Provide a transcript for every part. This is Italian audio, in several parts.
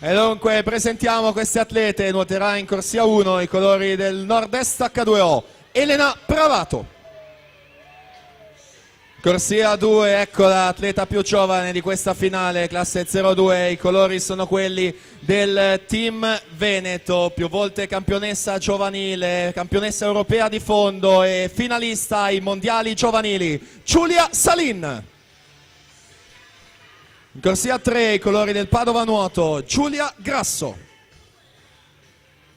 E dunque presentiamo queste atlete. Nuoterà in corsia 1 i colori del Nord-Est H2O, Elena Pravato. Corsia 2, ecco l'atleta più giovane di questa finale, classe 02, i colori sono quelli del team Veneto, più volte campionessa giovanile, campionessa europea di fondo e finalista ai mondiali giovanili, Giulia Salin. In corsia 3, i colori del Padova Nuoto, Giulia Grasso.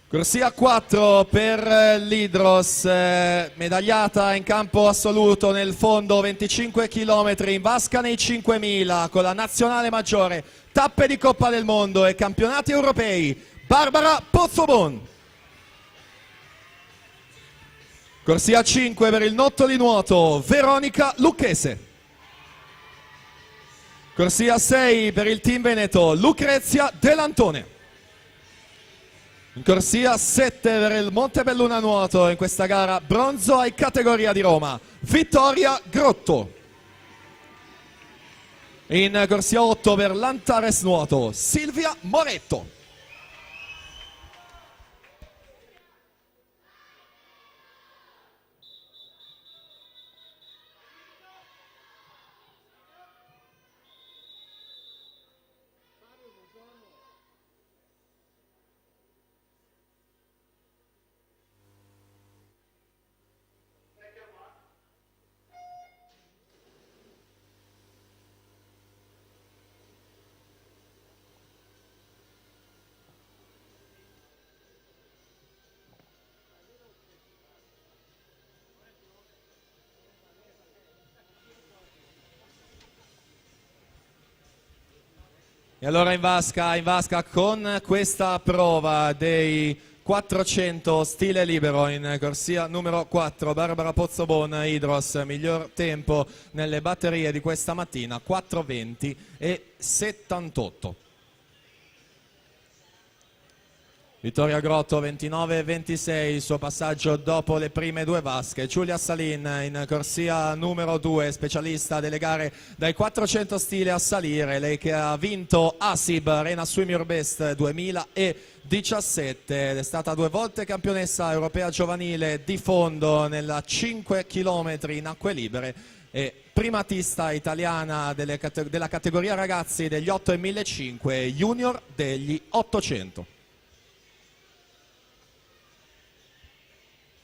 Corsia 4 per l'Hydros, medagliata in campo assoluto nel fondo, 25 km, in vasca nei 5000 con la nazionale maggiore, tappe di Coppa del Mondo e campionati europei, Barbara Pozzobon. Corsia 5 per il Notto di Nuoto, Veronica Lucchese. Corsia 6 per il team Veneto, Lucrezia Delantone. In corsia 7 per il Montebelluna Nuoto, in questa gara bronzo in categoria di Roma, Vittoria Grotto. In corsia 8 per l'Antares Nuoto, Silvia Moretto. E allora in vasca con questa prova dei 400 stile libero in corsia numero 4, Barbara Pozzobon, Hydros, miglior tempo nelle batterie di questa mattina, 4:20 e 78. Vittoria Grotto 29-26, il suo passaggio dopo le prime due vasche. Giulia Salin in corsia numero 2, specialista delle gare dai 400 stile a salire, lei che ha vinto ASIB Arena Swim Your Best 2017 ed è stata 2 volte campionessa europea giovanile di fondo nella 5 km in acque libere e primatista italiana della categoria ragazzi degli 8 e 1500 junior degli 800.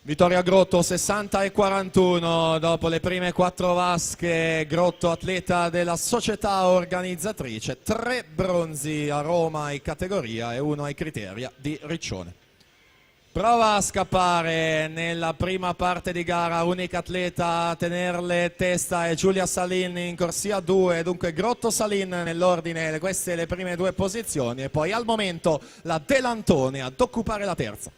Vittoria Grotto 60 e 41 dopo le prime 4 vasche. Grotto atleta della società organizzatrice, 3 bronzi a Roma in categoria e 1 ai Criteria di Riccione. Prova a scappare nella prima parte di gara, unica atleta a tenerle testa è Giulia Salin in corsia 2, dunque Grotto Salin nell'ordine, queste le prime 2 posizioni e poi al momento la Delantone ad occupare la terza.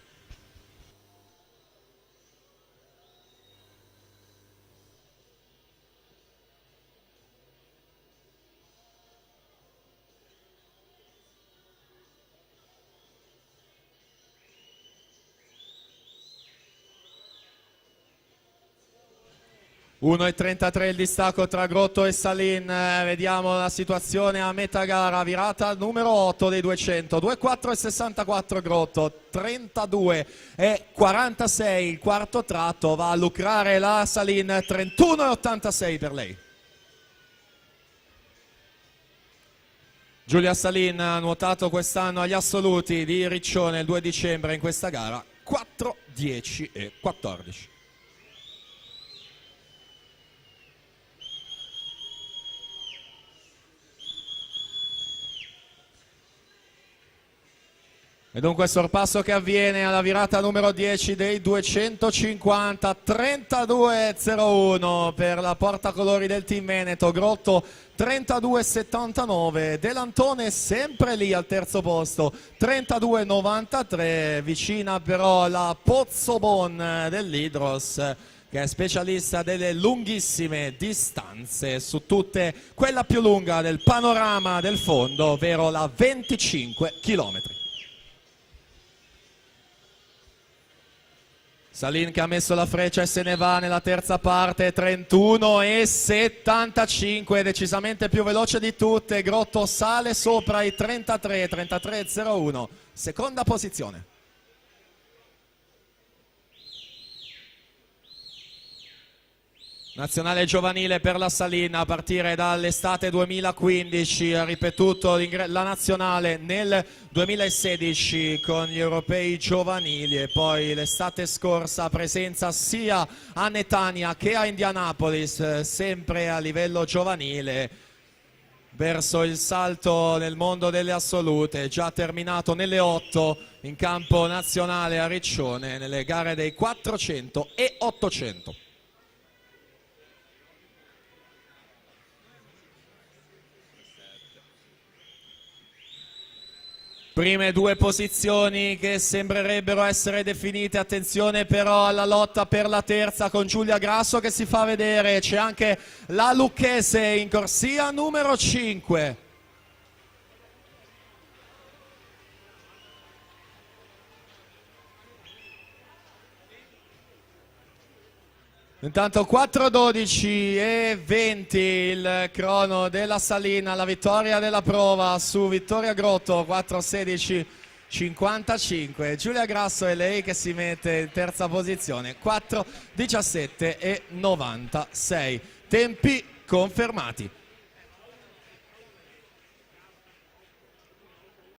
e 1,33 il distacco tra Grotto e Salin, vediamo la situazione a metà gara, virata numero 8 dei 200, 2,4 e 64 Grotto, 32 e 46 il quarto tratto, va a lucrare la Salin, 31 e 86 per lei. Giulia Salin ha nuotato quest'anno agli assoluti di Riccione il 2 dicembre in questa gara, 4, 10 e 14. E dunque il sorpasso che avviene alla virata numero 10 dei 250, 32,01 per la portacolori del team Veneto, Grotto 32,79, Delantone sempre lì al terzo posto, 32,93, vicina però la Pozzobon dell'Hydros, che è specialista delle lunghissime distanze, su tutte quella più lunga del panorama del fondo, ovvero la 25 km. Salin che ha messo la freccia e se ne va nella terza parte, 31,75, decisamente più veloce di tutte. Grotto sale sopra i 33,01, seconda posizione. Nazionale giovanile per la Salin a partire dall'estate 2015, ha ripetuto la nazionale nel 2016 con gli europei giovanili e poi l'estate scorsa presenza sia a Netanya che a Indianapolis, sempre a livello giovanile, verso il salto nel mondo delle assolute, già terminato nelle 8 in campo nazionale a Riccione nelle gare dei 400 e 800. Prime due posizioni che sembrerebbero essere definite, attenzione però alla lotta per la terza con Giulia Grasso che si fa vedere, c'è anche la lucchese in corsia numero 5. Intanto 4:12 e 20 il crono della Salina, la vittoria della prova su Vittoria Grotto, 4:16,55. Giulia Grasso è lei che si mette in terza posizione, 4:17 e 96. Tempi confermati.